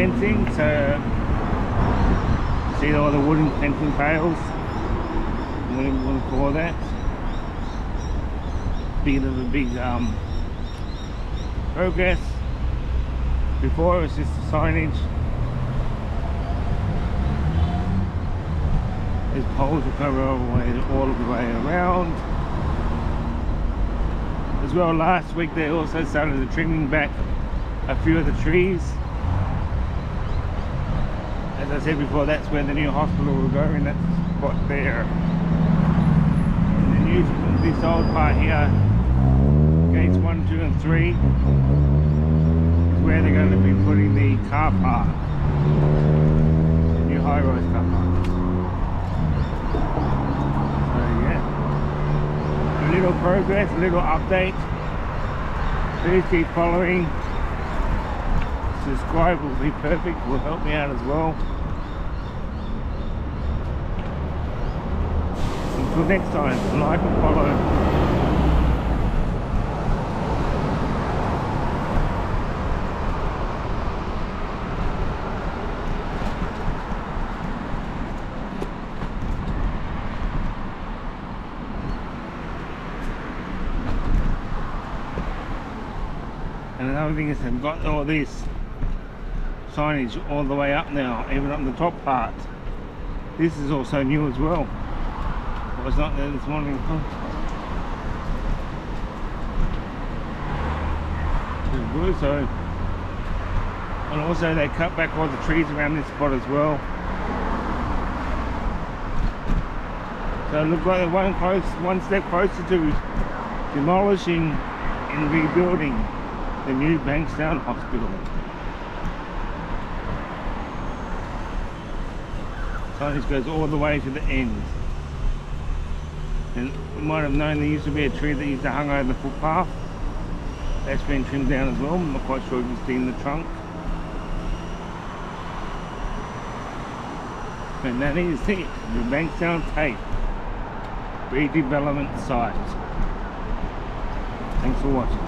fencing, so see all the wooden fencing pails, whatever you want to call that. Bit of a big progress. Before it was just the signage. There's poles that cover all of the way around. As well, last week they also started trimming back a few of the trees. As I said before, that's where the new hospital will go, in that spot there. And then this old part here, gates 1, 2 and 3, is where they're going to be putting the car park, the new high-rise car park. So yeah, a little progress, a little update. Please keep following. Subscribe will be perfect, will help me out as well. Until next time, like and follow. And another thing is they've got all this signage all the way up now, even up the top part. This is also new as well. It was not there this morning. Good, so, and also they cut back all the trees around this spot as well. So it looks like they're one step closer to demolishing and rebuilding the new Bankstown Hospital. Signage goes all the way to the end. And you might have known there used to be a tree that used to hang over the footpath. That's been trimmed down as well. I'm not quite sure if you've seen the trunk. And that is it, the Bankstown Tape redevelopment site. Thanks for watching.